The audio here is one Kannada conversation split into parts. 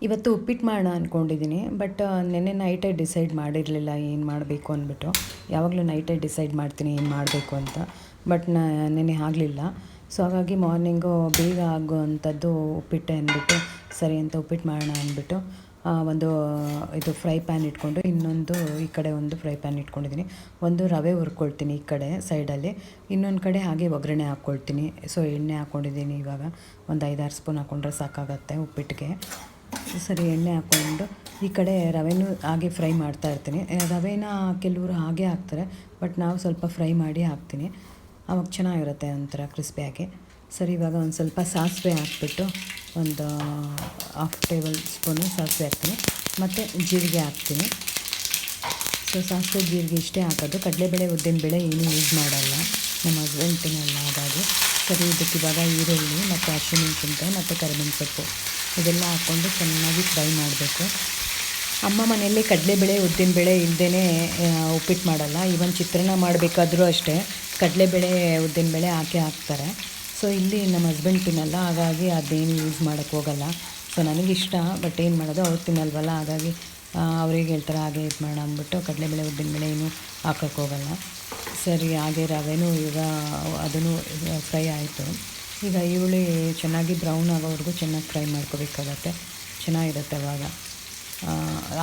ಇವತ್ತು ಉಪ್ಪಿಟ್ಟು ಮಾಡೋಣ ಅಂದ್ಕೊಂಡಿದ್ದೀನಿ. ಬಟ್ ನೆನ್ನೆ ನೈಟೇ ಡಿಸೈಡ್ ಮಾಡಿರಲಿಲ್ಲ ಏನು ಮಾಡಬೇಕು ಅಂದ್ಬಿಟ್ಟು. ಯಾವಾಗಲೂ ನೈಟೇ ಡಿಸೈಡ್ ಮಾಡ್ತೀನಿ ಏನು ಮಾಡಬೇಕು ಅಂತ. ಬಟ್ ನೆನ್ನೆ ಆಗಲಿಲ್ಲ. ಸೊ ಹಾಗಾಗಿ ಮಾರ್ನಿಂಗು ಬೇಗ ಆಗುವಂಥದ್ದು ಉಪ್ಪಿಟ್ಟೆ ಅಂದ್ಬಿಟ್ಟು ಸರಿ ಅಂತ ಉಪ್ಪಿಟ್ಟು ಮಾಡೋಣ ಅಂದ್ಬಿಟ್ಟು ಒಂದು ಇದು ಫ್ರೈ ಪ್ಯಾನ್ ಇಟ್ಕೊಂಡು ಇನ್ನೊಂದು ಈ ಕಡೆ ಒಂದು ಫ್ರೈ ಪ್ಯಾನ್ ಇಟ್ಕೊಂಡಿದ್ದೀನಿ. ಒಂದು ರವೆ ಹುರ್ಕೊಳ್ತೀನಿ ಈ ಕಡೆ ಸೈಡಲ್ಲಿ, ಇನ್ನೊಂದು ಕಡೆ ಹಾಗೆ ಒಗ್ಗರಣೆ ಹಾಕ್ಕೊಳ್ತೀನಿ. ಸೊ ಎಣ್ಣೆ ಹಾಕ್ಕೊಂಡಿದ್ದೀನಿ. ಇವಾಗ ಒಂದು 5-6 ಸ್ಪೂನ್ ಹಾಕ್ಕೊಂಡ್ರೆ ಸಾಕಾಗತ್ತೆ ಉಪ್ಪಿಟ್ಟಿಗೆ. ಸರಿ ಎಣ್ಣೆ ಹಾಕ್ಕೊಂಡು ಈ ಕಡೆ ರವೆನೂ ಹಾಗೆ ಫ್ರೈ ಮಾಡ್ತಾ ಇರ್ತೀನಿ. ರವೆನ ಕೆಲವರು ಹಾಗೆ ಹಾಕ್ತಾರೆ, ಬಟ್ ನಾವು ಸ್ವಲ್ಪ ಫ್ರೈ ಮಾಡಿ ಹಾಕ್ತೀನಿ. ಅವಾಗ ಚೆನ್ನಾಗಿರುತ್ತೆ ಒಂಥರ ಕ್ರಿಸ್ಪಿಯಾಗಿ. ಸರಿ ಇವಾಗ ಒಂದು ಸ್ವಲ್ಪ ಸಾಸಿವೆ ಹಾಕ್ಬಿಟ್ಟು ಒಂದು 1/2 ಟೇಬಲ್ ಸ್ಪೂನು ಸಾಸಿವೆ ಹಾಕ್ತೀನಿ ಮತ್ತು ಜೀರಿಗೆ ಹಾಕ್ತೀನಿ. ಸೊ ಸಾಸಿವೆ ಜೀರಿಗೆ ಇಷ್ಟೇ ಹಾಕೋದು. ಕಡಲೆಬೇಳೆ ಉದ್ದಿನಬೇಳೆ ಏನೂ ಯೂಸ್ ಮಾಡಲ್ಲ, ನಮ್ಮ ಹಸ್ಬೆಂಡ್ ತಿನ್ನಲ್ಲ. ಹಾಗಾಗಿ ಸರಿ ಇದಕ್ಕೆ ಇವಾಗ ಈರುಳ್ಳಿ ಮತ್ತು ಹಸಿಮೆಣಸಿನ್ಕಾಯಿ ಮತ್ತು ಕರಿಬೇವಿನ ಸೊಪ್ಪು ಇದೆಲ್ಲ ಹಾಕ್ಕೊಂಡು ಚೆನ್ನಾಗಿ ಫ್ರೈ ಮಾಡಬೇಕು. ಅಮ್ಮ ಮನೆಯಲ್ಲಿ ಕಡಲೆಬೇಳೆ ಉದ್ದಿನಬೇಳೆ ಇಲ್ಲದೇ ಉಪ್ಪಿಟ್ಟು ಮಾಡಲ್ಲ. ಈವನ್ ಚಿತ್ರಾನ್ನ ಮಾಡಬೇಕಾದ್ರೂ ಅಷ್ಟೇ ಕಡಲೆಬೇಳೆ ಉದ್ದಿನಬೇಳೆ ಹಾಕ್ತಾರೆ. ಸೊ ಇಲ್ಲಿ ನಮ್ಮ ಹಸ್ಬೆಂಡ್ ತಿನ್ನಲ್ಲ, ಹಾಗಾಗಿ ಅದೇನು ಯೂಸ್ ಮಾಡೋಕ್ಕೆ ಹೋಗಲ್ಲ. ಸೊ ನನಗಿಷ್ಟ, ಬಟ್ ಏನು ಮಾಡೋದು, ಅವ್ರು ತಿನ್ನಲ್ವಲ್ಲ. ಹಾಗಾಗಿ ಅವ್ರಿಗೆ ಹೇಳ್ತಾರೆ ಹಾಗೆ ಇದು ಮಾಡೋಣ ಅಂದ್ಬಿಟ್ಟು ಕಡಲೆಬೇಳೆ ಉದ್ದಿನಬೇಳೆ ಏನೂ ಹಾಕೋಕ್ಕೆ ಹೋಗಲ್ಲ. ಸರಿ ಹಾಗೆ ರವೆನೂ ಈಗ ಅದನ್ನು ಫ್ರೈ ಆಯಿತು. ಈಗ ಈರುಳ್ಳಿ ಚೆನ್ನಾಗಿ ಬ್ರೌನ್ ಆಗೋವರೆಗೂ ಚೆನ್ನಾಗಿ ಫ್ರೈ ಮಾಡ್ಕೋಬೇಕಾಗತ್ತೆ, ಚೆನ್ನಾಗಿರುತ್ತೆ ಅವಾಗ.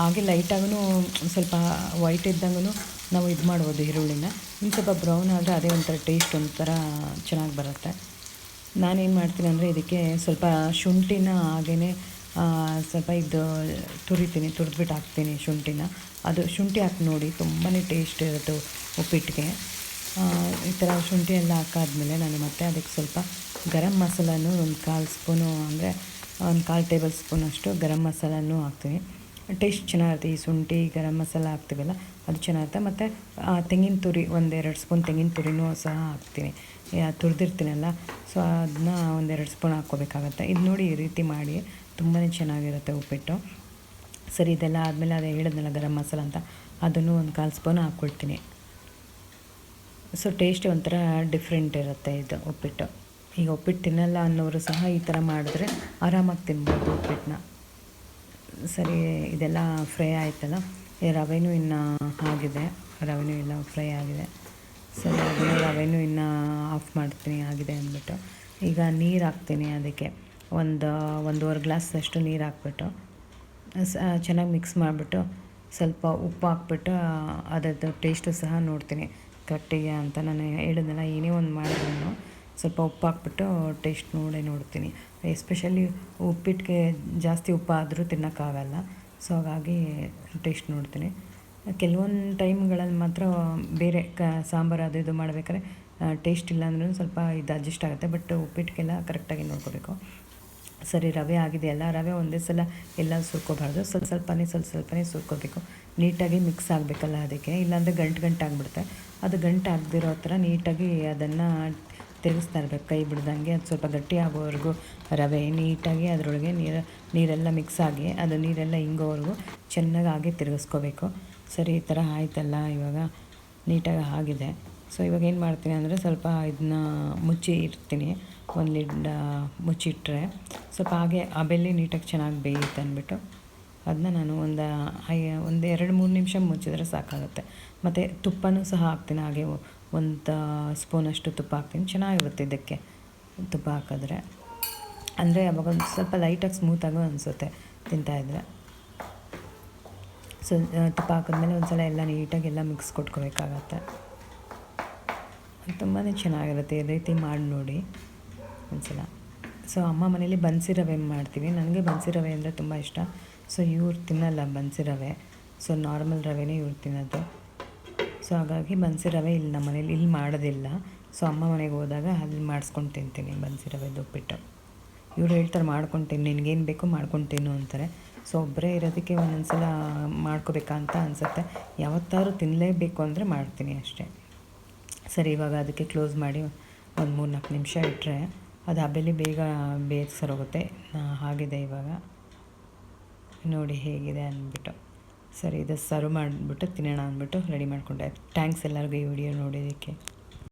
ಹಾಗೆ ಲೈಟಾಗೂ ಸ್ವಲ್ಪ ವೈಟ್ ಇದ್ದಂಗೂ ನಾವು ಇದು ಮಾಡ್ಬೋದು ಈರುಳ್ಳಿನ. ಇನ್ನು ಸ್ವಲ್ಪ ಬ್ರೌನ್ ಆದರೆ ಅದೇ ಒಂಥರ ಟೇಸ್ಟ್ ಒಂಥರ ಚೆನ್ನಾಗಿ ಬರುತ್ತೆ. ನಾನೇನು ಮಾಡ್ತೀನಿ ಅಂದರೆ ಇದಕ್ಕೆ ಸ್ವಲ್ಪ ಶುಂಠಿನ ಹಾಗೇ ಸ್ವಲ್ಪ ಇದು ತುರಿದ್ಬಿಟ್ಟು ಹಾಕ್ತೀನಿ ಶುಂಠಿನ. ಅದು ಶುಂಠಿ ಹಾಕಿ ನೋಡಿ, ತುಂಬಾ ಟೇಸ್ಟ್ ಇರುತ್ತೆ ಉಪ್ಪಿಟ್ಟಿಗೆ. ಈ ಥರ ಶುಂಠಿ ಎಲ್ಲ ಹಾಕಾದ್ಮೇಲೆ ನಾನು ಮತ್ತೆ ಅದಕ್ಕೆ ಸ್ವಲ್ಪ ಗರಂ ಮಸಾಲನೂ ಒಂದು 1/4 ಸ್ಪೂನು ಅಂದರೆ ಒಂದು 1/4 ಟೇಬಲ್ ಸ್ಪೂನಷ್ಟು ಗರಂ ಮಸಾಲನೂ ಹಾಕ್ತೀನಿ. ಟೇಸ್ಟ್ ಚೆನ್ನಾಗಿರುತ್ತೆ. ಈ ಶುಂಠಿ ಗರಂ ಮಸಾಲ ಹಾಕ್ತೀವಲ್ಲ ಅದು ಚೆನ್ನಾಗಿರುತ್ತೆ. ಮತ್ತು ತೆಂಗಿನ ತುರಿ 1-2 ಸ್ಪೂನ್ ತೆಂಗಿನ ತುರಿನೂ ಸಹ ಹಾಕ್ತೀನಿ, ತುರಿದಿರ್ತೀನಲ್ಲ. ಸೊ ಅದನ್ನ 1-2 ಸ್ಪೂನ್ ಹಾಕ್ಕೋಬೇಕಾಗತ್ತೆ. ಇದು ನೋಡಿ ಈ ರೀತಿ ಮಾಡಿ, ತುಂಬಾ ಚೆನ್ನಾಗಿರುತ್ತೆ ಉಪ್ಪಿಟ್ಟು. ಸರಿ ಇದೆಲ್ಲ ಆದಮೇಲೆ ಅದೇ ಹೇಳಿದ್ನಲ್ಲ ಗರಂ ಮಸಾಲ ಅಂತ, ಅದನ್ನು ಒಂದು 1/4 ಸ್ಪೂನ್ ಹಾಕ್ಕೊಳ್ತೀನಿ. ಸೊ ಟೇಸ್ಟ್ ಒಂಥರ ಡಿಫ್ರೆಂಟ್ ಇರುತ್ತೆ ಇದು ಉಪ್ಪಿಟ್ಟು. ಈಗ ಉಪ್ಪಿಟ್ಟು ತಿನ್ನಲ್ಲ ಅನ್ನೋರು ಸಹ ಈ ಥರ ಮಾಡಿದ್ರೆ ಆರಾಮಾಗಿ ತಿನ್ಬೋದು ಉಪ್ಪಿಟ್ಟನ್ನ. ಸರಿ ಇದೆಲ್ಲ ಫ್ರೈ ಆಯ್ತಲ್ಲ, ರವೆನೂ ಇನ್ನು ಆಗಿದೆ, ರವೆನೂ ಎಲ್ಲ ಫ್ರೈ ಆಗಿದೆ. ಸರಿ ಅದನ್ನು ರವೆನೂ ಇನ್ನು ಆಫ್ ಮಾಡ್ತೀನಿ ಆಗಿದೆ ಅಂದ್ಬಿಟ್ಟು. ಈಗ ನೀರು ಹಾಕ್ತೀನಿ. ಅದಕ್ಕೆ 1-1.5 ಗ್ಲಾಸಷ್ಟು ನೀರು ಹಾಕ್ಬಿಟ್ಟು ಚೆನ್ನಾಗಿ ಮಿಕ್ಸ್ ಮಾಡಿಬಿಟ್ಟು ಸ್ವಲ್ಪ ಉಪ್ಪು ಹಾಕ್ಬಿಟ್ಟು ಅದರದ್ದು ಟೇಸ್ಟು ಸಹ ನೋಡ್ತೀನಿ ಕರೆಕ್ಟಿಗೆ ಅಂತ. ನಾನು ಹೇಳಿದ್ನಲ್ಲ, ಏನೇ ಒಂದು ಮಾಡಿದ್ರು ಸ್ವಲ್ಪ ಉಪ್ಪು ಹಾಕ್ಬಿಟ್ಟು ಟೇಸ್ಟ್ ನೋಡ್ತೀನಿ. ಎಸ್ಪೆಷಲಿ ಉಪ್ಪಿಟ್ಟಿಗೆ ಜಾಸ್ತಿ ಉಪ್ಪಾದರೂ ತಿನ್ನೋಕ್ಕಾಗಲ್ಲ. ಸೊ ಹಾಗಾಗಿ ಟೇಸ್ಟ್ ನೋಡ್ತೀನಿ. ಕೆಲವೊಂದು ಟೈಮ್ಗಳಲ್ಲಿ ಮಾತ್ರ ಬೇರೆ ಸಾಂಬಾರು ಅದು ಇದು ಮಾಡಬೇಕಾದ್ರೆ ಟೇಸ್ಟ್ ಇಲ್ಲ ಅಂದ್ರೂ ಸ್ವಲ್ಪ ಇದು ಅಡ್ಜಸ್ಟ್ ಆಗುತ್ತೆ. ಬಟ್ ಉಪ್ಪಿಟ್ಟಿಗೆಲ್ಲ ಕರೆಕ್ಟಾಗಿ ನೋಡ್ಕೋಬೇಕು. ಸರಿ ರವೆ ಆಗಿದೆಯಲ್ಲ, ರವೆ ಒಂದೇ ಸಲ ಎಲ್ಲ ಸುರ್ಕೋಬಾರ್ದು, ಸ್ವಲ್ಪನೇ ಸುರ್ಕೋಬೇಕು. ನೀಟಾಗಿ ಮಿಕ್ಸ್ ಆಗಬೇಕಲ್ಲ ಅದಕ್ಕೆ, ಇಲ್ಲಾಂದರೆ ಗಂಟು ಆಗಿಬಿಡುತ್ತೆ. ಅದು ಗಂಟು ಆಗದಿರೋ ಥರ ನೀಟಾಗಿ ಅದನ್ನು ತಿರುಗಿಸ್ತಾ ಇರಬೇಕು, ಕೈ ಬಿಡ್ದಂಗೆ. ಅದು ಸ್ವಲ್ಪ ಗಟ್ಟಿ ಆಗೋವರೆಗೂ ರವೆ ನೀಟಾಗಿ ಅದರೊಳಗೆ ನೀರೆಲ್ಲ ಮಿಕ್ಸ್ ಆಗಿ ಅದು ನೀರೆಲ್ಲ ಹಿಂಗೋವರೆಗೂ ಚೆನ್ನಾಗಿ ಹಾಗೆ ತಿರುಗಿಸ್ಕೋಬೇಕು. ಸರಿ ಈ ಥರ ಆಯ್ತಲ್ಲ, ಇವಾಗ ನೀಟಾಗಿ ಆಗಿದೆ. ಸೊ ಇವಾಗ ಏನು ಮಾಡ್ತೀನಿ ಅಂದರೆ ಸ್ವಲ್ಪ ಇದನ್ನ ಮುಚ್ಚಿ ಇಡ್ತೀನಿ. ಒಂದು ಲಿಡ್ ಮುಚ್ಚಿಟ್ರೆ ಸ್ವಲ್ಪ ಹಾಗೆ ಹಬೆಯಲ್ಲಿ ನೀಟಾಗಿ ಚೆನ್ನಾಗಿ ಬೇಯುತ್ತೆ ಅಂದ್ಬಿಟ್ಟು ಅದನ್ನ ನಾನು ಒಂದು 2-3 ನಿಮಿಷ ಮುಚ್ಚಿದ್ರೆ ಸಾಕಾಗುತ್ತೆ. ಮತ್ತು ತುಪ್ಪನೂ ಸಹ ಹಾಕ್ತೀನಿ, ಹಾಗೆ 1 ಸ್ಪೂನಷ್ಟು ತುಪ್ಪ ಹಾಕ್ತೀನಿ. ಚೆನ್ನಾಗಿರುತ್ತೆ ಇದಕ್ಕೆ ತುಪ್ಪ ಹಾಕಿದ್ರೆ, ಅಂದರೆ ಅವಾಗ ಒಂದು ಸ್ವಲ್ಪ ಲೈಟಾಗಿ ಸ್ಮೂತಾಗೂ ಅನಿಸುತ್ತೆ ತಿಂತಾಯಿದ್ರೆ. ಸೊ ತುಪ್ಪ ಹಾಕಿದ್ಮೇಲೆ ಒಂದು ಸಲ ಎಲ್ಲ ನೀಟಾಗಿ ಎಲ್ಲ ಮಿಕ್ಸ್ ಕೊಟ್ಕೋಬೇಕಾಗತ್ತೆ. ತುಂಬಾ ಚೆನ್ನಾಗಿರುತ್ತೆ. ಈ ರೀತಿ ಮಾಡಿ ನೋಡಿ ಒಂದ್ಸಲ. ಸೊ ಅಮ್ಮ ಮನೇಲಿ ಬನ್ಸಿ ರವೆ ಮಾಡ್ತೀವಿ. ನನಗೆ ಬನ್ಸಿ ರವೆ ಅಂದರೆ ತುಂಬ ಇಷ್ಟ. ಸೊ ಇವ್ರು ತಿನ್ನಲ್ಲ ಬನ್ಸಿ ರವೆ, ಸೊ ನಾರ್ಮಲ್ ರವೆನೇ ಇವ್ರು ತಿನ್ನೋದು. ಸೊ ಹಾಗಾಗಿ ಬನ್ಸಿ ರವೆ ಇಲ್ಲಿ ನಮ್ಮ ಮನೇಲಿ ಇಲ್ಲಿ ಮಾಡೋದಿಲ್ಲ. ಸೊ ಅಮ್ಮ ಮನೆಗೆ ಹೋದಾಗ ಅಲ್ಲಿ ಮಾಡಿಸ್ಕೊಂಡು ತಿಂತೀನಿ ಬನ್ಸಿ ರವೆದು ಉಪ್ಪಿಟ್ಟು. ಇವ್ರು ಹೇಳ್ತಾರೆ ಮಾಡ್ಕೊಂಡು ತಿನ್ನು, ನಿನಗೇನು ಬೇಕೋ ಮಾಡ್ಕೊಂಡು ತಿನ್ನು ಅಂತಾರೆ. ಸೊ ಒಬ್ಬರೇ ಇರೋದಕ್ಕೆ ಒಂದೊಂದು ಸಲ ಮಾಡ್ಕೋಬೇಕಂತ ಅನಿಸುತ್ತೆ. ಯಾವತ್ತಾದ್ರೂ ತಿನ್ನಲೇಬೇಕು ಅಂದರೆ ಮಾಡ್ತೀನಿ ಅಷ್ಟೇ. ಸರಿ ಇವಾಗ ಅದಕ್ಕೆ ಕ್ಲೋಸ್ ಮಾಡಿ ಒಂದು 3-4 ನಿಮಿಷ ಇಟ್ಟರೆ ಅದು ಹಬೆಯಲ್ಲಿ ಬೇಗ ಬೇಯಿಸೋಗುತ್ತೆ. ಆಗಿದೆ ಇವಾಗ ನೋಡಿ ಹೇಗಿದೆ ಅಂದ್ಬಿಟ್ಟು. ಸರಿ ಇದು ಸರ್ವ್ ಮಾಡಿಬಿಟ್ಟು ತಿನ್ನೋಣ ಅಂದ್ಬಿಟ್ಟು ರೆಡಿ ಮಾಡಿಕೊಂಡೆ. ಥ್ಯಾಂಕ್ಸ್ ಎಲ್ಲರಿಗೂ ಈ ವಿಡಿಯೋ ನೋಡೋದಕ್ಕೆ.